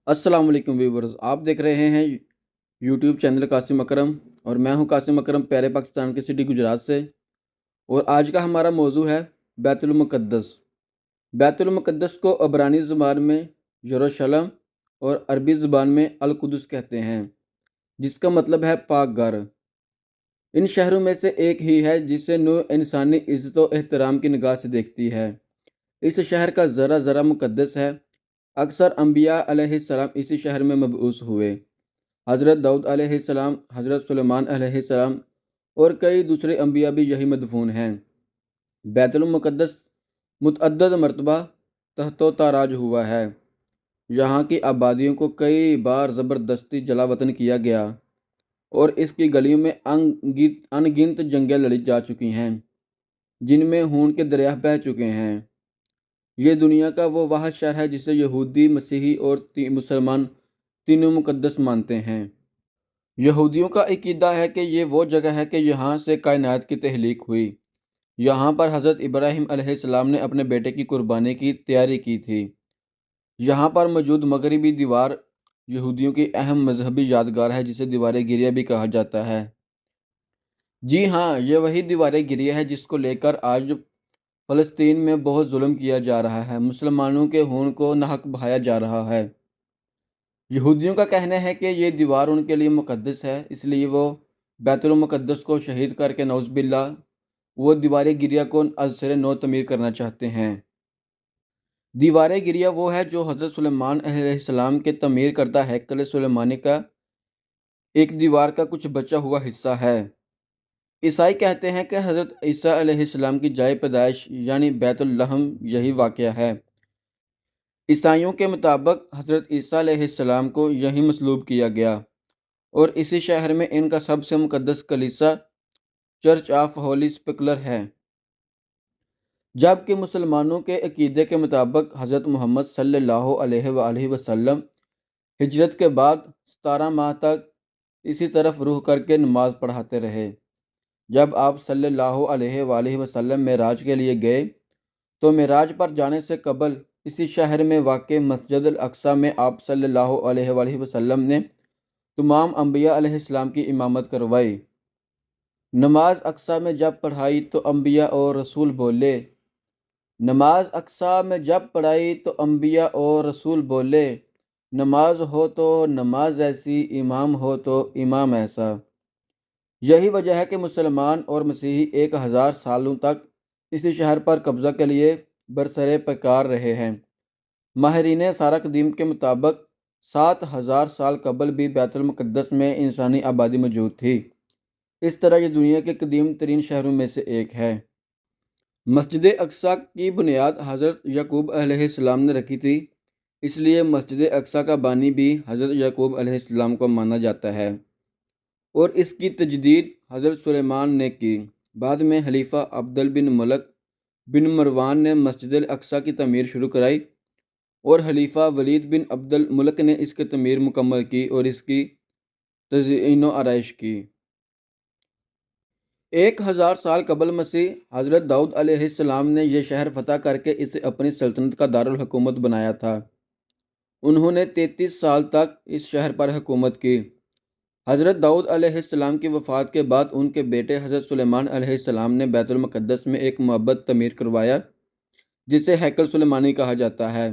अस्सलाम वालेकुम व्यूवर्स, आप देख रहे हैं यूट्यूब चैनल कासिम अकरम। और मैं हूं कासिम अकरम, प्यारे पाकिस्तान के सिटी गुजरात से। और आज का हमारा मौजू है बैतुल मुक़द्दस। बैतुल मुक़द्दस को अबरानी ज़ुबान में यरूशलेम और अरबी ज़ुबान में अल कुदस कहते हैं, जिसका मतलब है पाक घर। इन शहरों में से एक ही है जिसे नौ इंसानी इज़्ज़त व एहतराम की निगाह से देखती है। इस शहर का ज़रा ज़रा मुक़द्दस है। अक्सर अम्बिया अलैहिस्सलाम इसी शहर में मबऊस हुए। हज़रत दाऊद अलैहिस्सलाम, हज़रत सुलेमान अलैहिस्सलाम और कई दूसरे अम्बिया भी यही मदफून हैं। बैतुल मुक़द्दस मुतअद्दद मरतबा तहतो ताराज हुआ है। यहाँ की आबादियों को कई बार ज़बरदस्ती जला वतन किया गया और इसकी गलियों में अनगिनत जंगें लड़ी जा चुकी हैं, जिनमें खून के दरिया बह चुके हैं। ये दुनिया का वो वाहिद शहर है जिसे यहूदी, मसीही और मुसलमान तीनों मुक़द्दस मानते हैं। यहूदियों का अकीदा है कि ये वो जगह है कि यहाँ से कायनात की तहलीक हुई। यहाँ पर हज़रत इब्राहीम अलैहिस्सलाम ने अपने बेटे की कुर्बानी की तैयारी की थी। यहाँ पर मौजूद मगरबी दीवार यहूदियों की अहम मजहबी यादगार है, जिसे दीवार गिरिया भी कहा जाता है। जी हाँ, ये वही दीवार गिरिया है जिसको लेकर आज फ़लस्तीन में बहुत जुल्म किया जा रहा है। मुसलमानों के खून को नाहक बहाया जा रहा है। यहूदियों का कहना है कि ये दीवार उनके लिए मुक़द्दस है, इसलिए वो बैतुल मुक़द्दस को शहीद करके नौज़ुबिल्लाह वो दीवार गिरिया को अज सिरे नौ तमीर करना चाहते हैं। दीवार गिरिया वो है जो हज़रत सुलेमान अलैहिस्सलाम के तमीर करदा हैकल सुलेमानी का एक दीवार का कुछ बचा हुआ हिस्सा है। ईसाई कहते हैं कि हज़रत ईसा अलैहिस्सलाम की जाए पैदाइश यानी बैतुल लहम यही वाक़या है। ईसाइयों के मुताबिक हज़रत ईसा अलैहिस्सलाम को यहीं मसलूब किया गया और इसी शहर में इनका सबसे मुक़द्दस कलीसा चर्च ऑफ होली स्पिकलर है। जबकि मुसलमानों के अकीदे के मुताबिक हज़रत मोहम्मद सल्लल्लाहु अलैहि वसल्लम हिजरत के बाद 17 माह तक इसी तरफ रुख करके नमाज पढ़ाते रहे। जब आप सल्लल्लाहु अलैहि वसल्लम मेराज के लिए गए तो मेराज पर जाने से कबल इसी शहर में वाक़ मस्जिद अल अक्सा में आप सल्लल्लाहु अलैहि वसल्लम ने तमाम अम्बिया अलैहिस्सलाम की इमामत करवाई। नमाज अक्सा में जब पढ़ाई तो अम्बिया और रसूल बोले नमाज अक्सा में जब पढ़ाई तो अम्बिया और रसूल बोले, नमाज हो तो नमाज ऐसी, इमाम हो तो इमाम ऐसा। यही वजह है कि मुसलमान और मसीही 1000 सालों तक इसी शहर पर कब्ज़ा के लिए बरसरे पैकार रहे हैं। माहिरीन सारा कदीम के मुताबिक 7000 साल कबल भी बैतुल मुक़द्दस में इंसानी आबादी मौजूद थी। इस तरह ये दुनिया के कदीम तरीन शहरों में से एक है। मस्जिद अक्सा की बुनियाद हज़रत याकूब अलैहिस्सलाम ने रखी थी, इसलिए मस्जिद अक्सा का बानी भी हज़रत याकूब अलैहिस्सलाम को माना जाता है और इसकी तजदीद हज़रत सुलेमान ने की। बाद में खलीफा अब्दुल बिन मलक बिन मरवान ने मस्जिद अक्सा की तमीर शुरू कराई और खलीफा वलीद बिन अब्दुल मलक ने इसकी तमीर मुकम्मल की और इसकी तज़ीन व आराइश की। 1000 साल कबल मसीह हज़रत दाऊद अलैहिस्सलाम ने यह शहर फ़तह करके इसे अपनी सल्तनत का दारुल हुकूमत बनाया था। उन्होंने 33 साल तक इस शहर पर हुकूमत की। हज़रत दाऊद अलैहिस्सलाम की वफ़ात के बाद उनके बेटे हज़रत सुलेमान अलैहिस्सलाम ने बैतुल मुक़द्दस में एक मअबद तमीर करवाया, जिसे हैकल सुलेमानी कहा जाता है।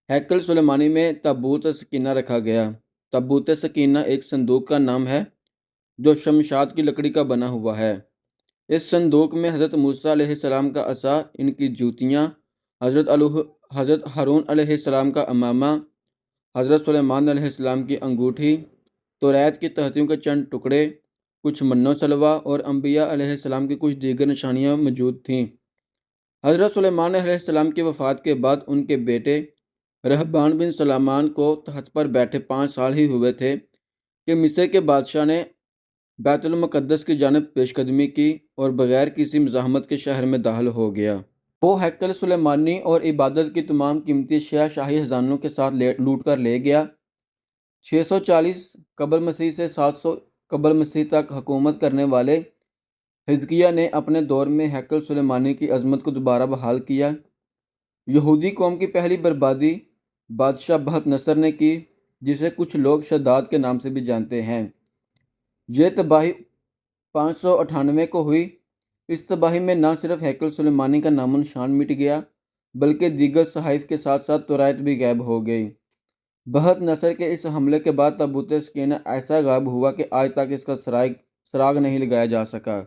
हैकल सुलेमानी में ताबूत सकीना रखा गया। ताबूत सकीना एक संदूक का नाम है जो शमशाद की लकड़ी का बना हुआ है। इस संदूक में हज़रत मूसा अलैहिस्सलाम का असा, इनकी जूतियाँ, हज़रत हारून अलैहिस्सलाम का अमामा, हज़रत सुलेमान अलैहिस्सलाम की अंगूठी, तौरात की तहतियों के चंद टुकड़े, कुछ मन्नो सलवा और अम्बिया अलैहिस्सलाम की कुछ दीगर निशानियाँ मौजूद थीं। हज़रत सुलेमान अलैहिस्सलाम की वफ़ात के बाद उनके बेटे रहबान बिन सलामान को तख्त पर बैठे 5 साल ही हुए थे कि मिस्र के बादशाह ने बैतुल मुक़द्दस की जानिब पेशकदमी की और बग़ैर किसी मज़ाहमत के शहर में दाखिल हो गया। वो हैकल सुलेमानी और इबादत की तमाम कीमती अशिया शाही खजानों के साथ लूट कर ले गया। 640 कबल मसीह से 700 कबल मसीह तक हुकूमत करने वाले हिजकिय्याह ने अपने दौर में हैकल सुलेमानी की अज़मत को दोबारा बहाल किया। यहूदी कौम की पहली बर्बादी بادشاہ بہت نصر نے کی، جسے کچھ لوگ شداد کے نام سے بھی جانتے ہیں۔ یہ تباہی 598 کو ہوئی۔ اس تباہی میں نہ صرف ہیکل سلیمانی کا نام و نشان مٹ گیا، بلکہ دیگر صحائف کے ساتھ ساتھ تورات بھی غائب ہو گئی۔ بہت نصر کے اس حملے کے بعد تابوت سکینہ ایسا غائب ہوا کہ آج تک اس کا سراغ نہیں لگایا جا سکا۔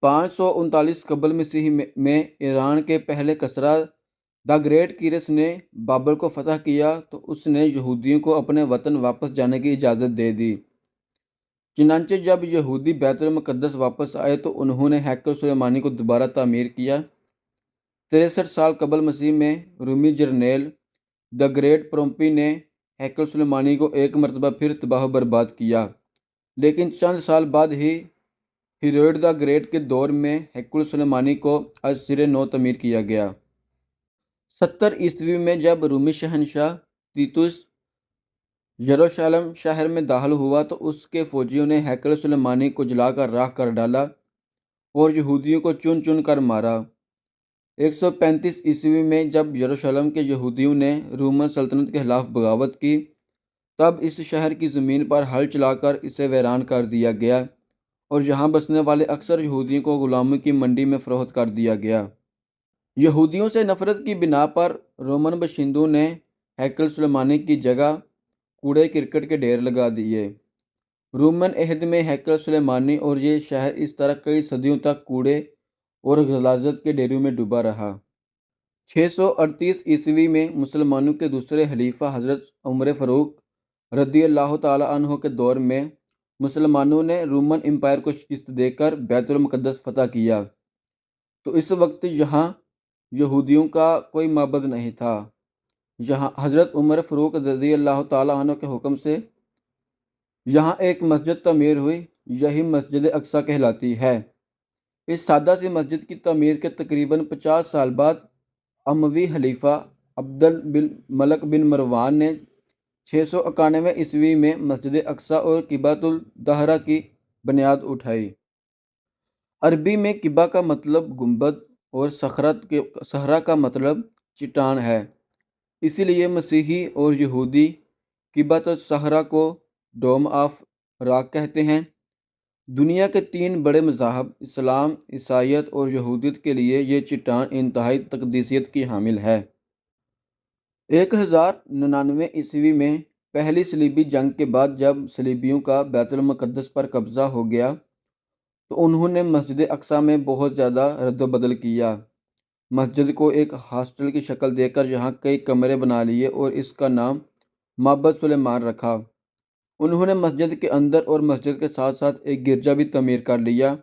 539 قبل مسیح میں ایران کے پہلے کسرا دا گریٹ کیرس نے بابل کو فتح کیا تو اس نے یہودیوں کو اپنے وطن واپس جانے کی اجازت دے دی۔ چنانچہ جب یہودی بیت المقدس واپس آئے تو انہوں نے ہیکل سلیمانی کو دوبارہ تعمیر کیا۔ 63 سال قبل مسیح میں رومی جرنیل دا گریٹ پومپی نے ہیکل سلیمانی کو ایک مرتبہ پھر تباہ و برباد کیا، لیکن چند سال بعد ہی ہیروڈ دا گریٹ کے دور میں ہیکل سلیمانی کو از سرے نو تعمیر کیا گیا۔ 70 عیسوی میں جب رومی شہنشاہ تیتوس یروشلم شہر میں داخل ہوا تو اس کے فوجیوں نے ہیکل سلیمانی کو جلا کر راکھ کر ڈالا اور یہودیوں کو چن چن کر مارا۔ 135 عیسوی میں جب یروشلم کے یہودیوں نے رومن سلطنت کے خلاف بغاوت کی، تب اس شہر کی زمین پر ہل چلا کر اسے ویران کر دیا گیا اور یہاں بسنے والے اکثر یہودیوں کو غلاموں کی منڈی میں فروخت کر دیا گیا۔ یہودیوں سے نفرت کی بنا پر رومن باشندوں نے ہیکل سلیمانی کی جگہ کوڑے کرکٹ کے ڈھیر لگا دیے۔ رومن عہد میں ہیکل سلیمانی اور یہ شہر اس طرح کئی صدیوں تک کوڑے اور غلاظت کے ڈھیروں میں ڈوبا رہا۔ 638 عیسوی میں مسلمانوں کے دوسرے خلیفہ حضرت عمر فاروق رضی اللہ تعالیٰ عنہ کے دور میں مسلمانوں نے رومن امپائر کو شکست دے کر بیت المقدس فتح کیا، تو اس وقت یہاں یہودیوں کا کوئی معبد نہیں تھا۔ یہاں حضرت عمر فاروق رضی اللہ تعالیٰ عنہ کے حکم سے یہاں ایک مسجد تعمیر ہوئی، یہی مسجد اقصیٰ کہلاتی ہے۔ اس سادہ سی مسجد کی تعمیر کے تقریباً 50 سال بعد اموی خلیفہ عبد الملک بن مروان نے 691 عیسوی میں مسجد اقصیٰ اور قبۃ الدہرہ کی بنیاد اٹھائی۔ عربی میں قبہ کا مطلب گنبد اور صخرہ کا مطلب چٹان ہے، اسی لیے مسیحی اور یہودی قبۃ الصخرہ کو ڈوم آف راک کہتے ہیں۔ دنیا کے 3 بڑے مذاہب اسلام، عیسائیت اور یہودیت کے لیے یہ چٹان انتہائی تقدیسیت کی حامل ہے۔ 1099 عیسوی میں پہلی صلیبی جنگ کے بعد جب صلیبیوں کا بیت المقدس پر قبضہ ہو گیا تو انہوں نے مسجد اقصیٰ میں بہت زیادہ رد و بدل کیا۔ مسجد کو ایک ہاسٹل کی شکل دے کر یہاں کئی کمرے بنا لیے اور اس کا نام معبد سلیمان رکھا۔ انہوں نے مسجد کے اندر اور مسجد کے ساتھ ساتھ ایک گرجا بھی تعمیر کر لیا۔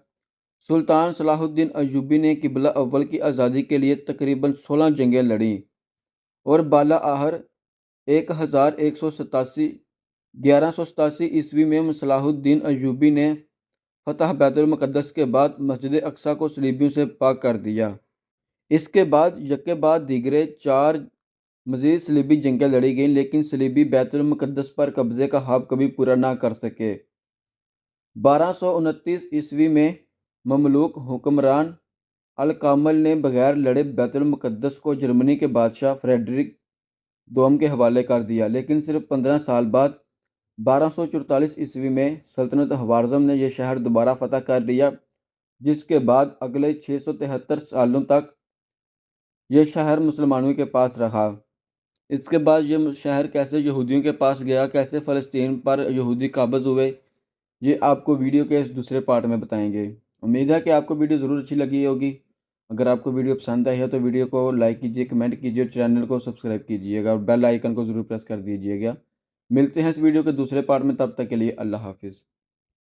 سلطان صلاح الدین ایوبی نے قبلہ اول کی آزادی کے لیے تقریباً 16 جنگیں لڑیں اور بالا آخر 1187 عیسوی میں صلاح الدین ایوبی نے فتح بیت المقدس کے بعد مسجد اقصیٰ کو صلیبیوں سے پاک کر دیا۔ اس کے بعد یکے بعد دیگرے 4 مزید صلیبی جنگیں لڑی گئیں، لیکن صلیبی بیت المقدس پر قبضے کا خواب کبھی پورا نہ کر سکے۔ 1229 عیسوی میں مملوک حکمران الکامل نے بغیر لڑے بیت المقدس کو جرمنی کے بادشاہ فریڈرک دوم کے حوالے کر دیا، لیکن صرف 15 سال بعد 1244 عیسوی میں سلطنت خوارزم نے یہ شہر دوبارہ فتح کر لیا، جس کے بعد اگلے 673 سالوں تک یہ شہر مسلمانوں کے پاس رہا۔ اس کے بعد یہ شہر کیسے یہودیوں کے پاس گیا، کیسے فلسطین پر یہودی قابض ہوئے، یہ آپ کو ویڈیو کے اس دوسرے پارٹ میں بتائیں گے۔ امید ہے کہ آپ کو ویڈیو ضرور اچھی لگی ہوگی۔ اگر آپ کو ویڈیو پسند آئی ہے تو ویڈیو کو لائک کیجیے، کمنٹ کیجیے اور چینل کو سبسکرائب کیجیے گا اور بیل آئیکن کو ضرور پریس کر دیجیے گا۔ ملتے ہیں اس ویڈیو کے دوسرے پارٹ میں، تب تک کے لیے اللہ حافظ۔